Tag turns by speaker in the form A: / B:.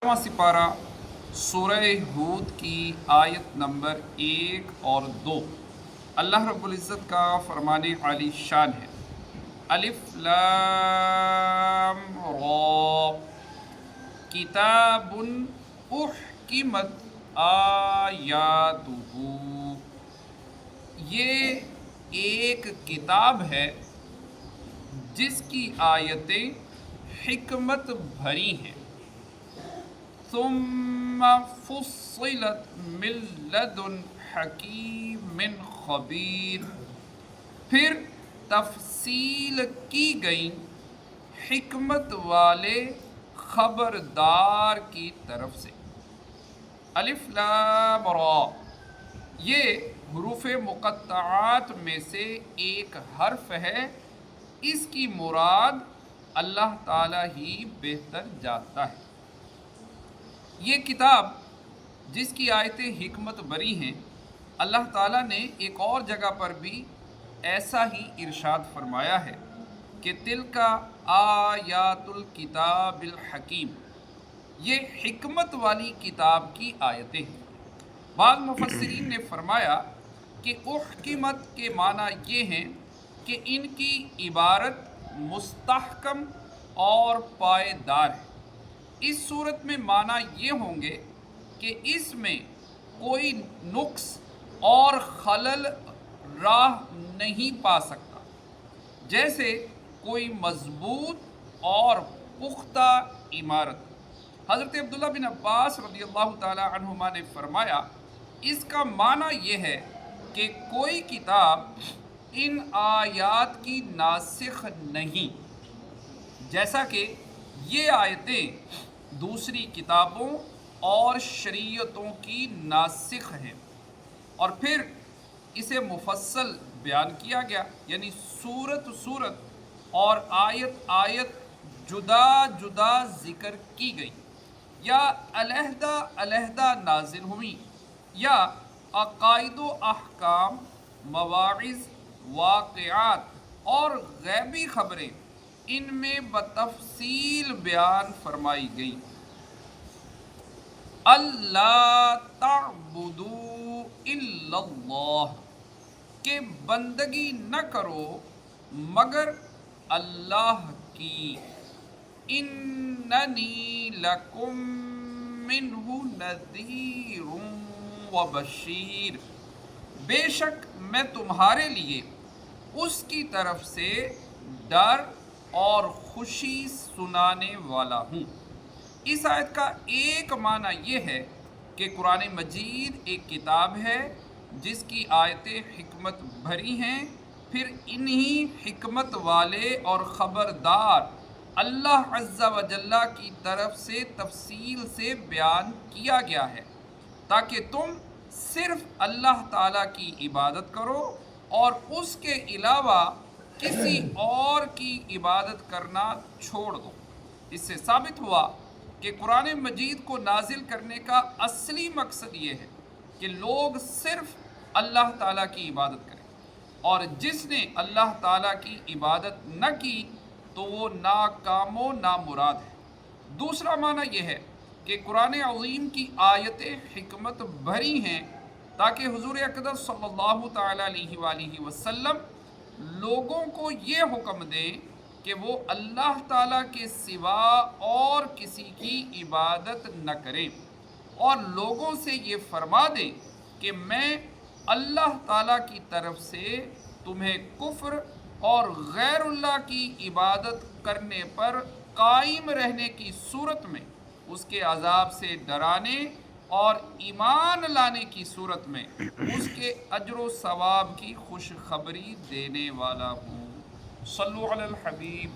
A: سپارہ سورہ ہود کی آیت نمبر 1 اور 2 اللہ رب العزت کا فرمان عالی شان ہے۔ الف لام را کتاب احکمت آیاتہ، یہ ایک کتاب ہے جس کی آیتیں حکمت بھری ہیں۔ ثم فصلت من لدن حکیم خبیر، پھر تفصیل کی گئی حکمت والے خبردار کی طرف سے۔ الف لام را، یہ حروف مقطعات میں سے ایک حرف ہے، اس کی مراد اللہ تعالیٰ ہی بہتر جانتا ہے۔ یہ کتاب جس کی آیتیں حکمت بری ہیں، اللہ تعالیٰ نے ایک اور جگہ پر بھی ایسا ہی ارشاد فرمایا ہے کہ تلک آیات الکتاب الحکیم، یہ حکمت والی کتاب کی آیتیں ہیں۔ بعض مفسرین نے فرمایا کہ احکمت کے معنی یہ ہیں کہ ان کی عبارت مستحکم اور پائیدار ہے۔ اس صورت میں معنی یہ ہوں گے کہ اس میں کوئی نقص اور خلل راہ نہیں پا سکتا، جیسے کوئی مضبوط اور پختہ عمارت۔ حضرت عبداللہ بن عباس رضی اللہ تعالی عنہما نے فرمایا، اس کا معنی یہ ہے کہ کوئی کتاب ان آیات کی ناسخ نہیں، جیسا کہ یہ آیتیں دوسری کتابوں اور شریعتوں کی ناسخ ہیں۔ اور پھر اسے مفصل بیان کیا گیا، یعنی سورت سورت اور آیت آیت جدا جدا ذکر کی گئی، یا علیحدہ علیحدہ نازل ہوئی، یا عقائد و احکام، مواعظ، واقعات اور غیبی خبریں ان میں بتفصیل بیان فرمائی گئی۔ اللہ تعبدوا الا اللہ، کہ بندگی نہ کرو مگر اللہ کی۔ اننی لکم منہ نذیر و بشیر، بے شک میں تمہارے لیے اس کی طرف سے ڈر اور خوشی سنانے والا ہوں۔ اس آیت کا ایک معنی یہ ہے کہ قرآن مجید ایک کتاب ہے جس کی آیتیں حکمت بھری ہیں، پھر انہی حکمت والے اور خبردار اللہ عز و جل کی طرف سے تفصیل سے بیان کیا گیا ہے، تاکہ تم صرف اللہ تعالیٰ کی عبادت کرو اور اس کے علاوہ کسی اور کی عبادت کرنا چھوڑ دو۔ اس سے ثابت ہوا کہ قرآن مجید کو نازل کرنے کا اصلی مقصد یہ ہے کہ لوگ صرف اللہ تعالیٰ کی عبادت کریں، اور جس نے اللہ تعالیٰ کی عبادت نہ کی تو وہ ناکام و نامراد ہے۔ دوسرا معنی یہ ہے کہ قرآن عظیم کی آیتیں حکمت بھری ہیں تاکہ حضور اقدس صلی اللہ تعالیٰ علیہ وآلہ وسلم لوگوں کو یہ حکم دیں کہ وہ اللہ تعالیٰ کے سوا اور کسی کی عبادت نہ کریں، اور لوگوں سے یہ فرما دیں کہ میں اللہ تعالیٰ کی طرف سے تمہیں کفر اور غیر اللہ کی عبادت کرنے پر قائم رہنے کی صورت میں اس کے عذاب سے ڈرانے اور ایمان لانے کی صورت میں اس کے اجر و ثواب کی خوشخبری دینے والا ہوں۔ صلو علی الحبیب۔